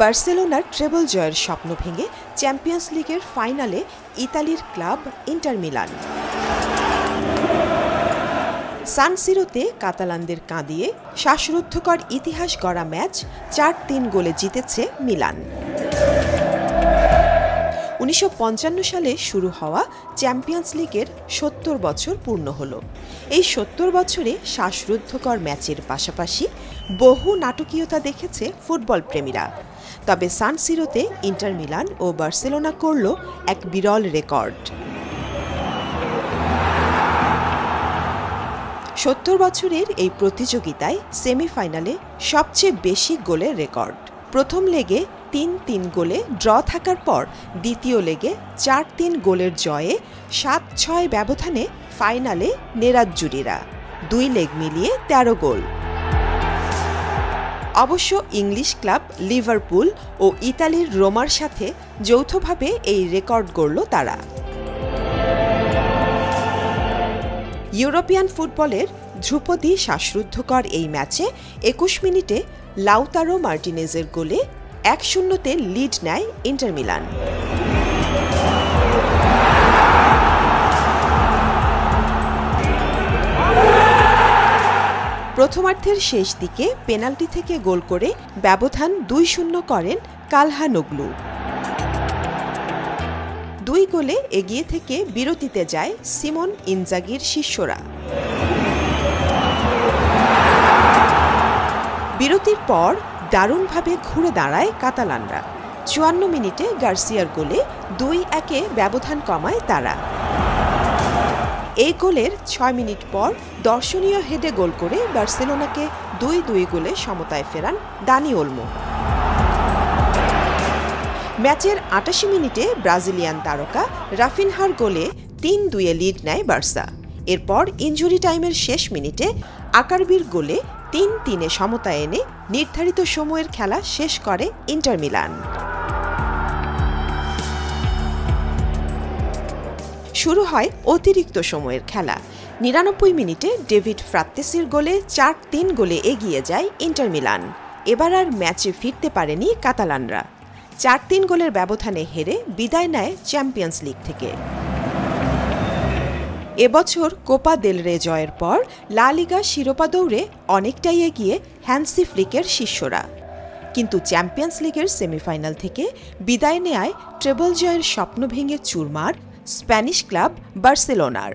বার্সেলোনার ট্রেবল জয়ের স্বপ্ন ভেঙে চ্যাম্পিয়ন্স লিগের ফাইনালে ইতালির ক্লাব ইন্টার মিলান। সান সিরোতে কাতালানদের কাঁদিয়ে শ্বাসরুদ্ধকর ইতিহাস গড়া ম্যাচ ৪-৩ গোলে জিতেছে মিলান। ১৯৫৫ সালে শুরু হওয়া চ্যাম্পিয়ন্স লিগের ৭০ বছর পূর্ণ হল। এই ৭০ বছরে শ্বাসরুদ্ধকর ম্যাচের পাশাপাশি বহু নাটকীয়তা দেখেছে ফুটবল প্রেমীরা। তবে সান সিরোতে ইন্টার মিলান ও বার্সেলোনা করল এক বিরল রেকর্ড। ৭০ বছরের এই প্রতিযোগিতায় সেমিফাইনালে সবচেয়ে বেশি গোলের রেকর্ড। প্রথম লেগে ৩-৩ গোলে ড্র থাকার পর দ্বিতীয় লেগে ৪-৩ গোলের জয়ে ৭-৬ ব্যবধানে ফাইনালে নেরাজ্জুরিরা, ২ লেগ মিলিয়ে ১৩ গোল। অবশ্য ইংলিশ ক্লাব লিভারপুল ও ইতালির রোমার সাথে যৌথভাবে এই রেকর্ড গড়ল তারা। ইউরোপিয়ান ফুটবলের ধ্রুপদী শ্বাসরুদ্ধকর এই ম্যাচে ২১ মিনিটে লাউতারো মার্টিনেজের গোলে ১-০তে লিড নেয় ইন্টার মিলান। প্রথমার্ধের শেষ দিকে পেনাল্টি থেকে গোল করে ব্যবধান ২-০ করেন কালহানোগ্লু। ২ গোলে এগিয়ে থেকে বিরতিতে যায় সিমন ইনজাগির শিষ্যরা। বিরতির পর দারুণভাবে ঘুরে দাঁড়ায় কাতালানরা। ৫৪ মিনিটে গার্সিয়ার গোলে ২-১ ব্যবধান কমায় তারা। এই গোলের ৬ মিনিট পর দর্শনীয় হেডে গোল করে বার্সেলোনাকে ২-২ গোলে সমতায় ফেরান দানি ওলমো। ম্যাচের ৮৮ মিনিটে ব্রাজিলিয়ান তারকা রাফিনহার গোলে ৩-২ লিড নেয় বার্সা। এরপর ইনজুরি টাইমের শেষ মিনিটে আকারবির গোলে ৩-৩ সমতা এনে নির্ধারিত সময়ের খেলা শেষ করে ইন্টার মিলান। শুরু হয় অতিরিক্ত সময়ের খেলা। ৯৯ মিনিটে ডেভিড ফ্রাত্তেসির গোলে ৪-৩ গোলে এগিয়ে যায় ইন্টার মিলান। এবার আর ম্যাচে ফিরতে পারেনি কাতালানরা। ৪-৩ গোলের ব্যবধানে হেরে বিদায় নেয় চ্যাম্পিয়ন্স লিগ থেকে। এবছর কোপা দেল রে জয়ের পর লা লিগা শিরোপা দৌড়ে অনেকটাই এগিয়ে হ্যান্সি ফ্লিকের শিষ্যরা। কিন্তু চ্যাম্পিয়ন্স লিগের সেমিফাইনাল থেকে বিদায় নেয় ট্রেবল জয়ের স্বপ্ন ভেঙে চুরমার স্প্যানিশ ক্লাব বার্সেলোনার।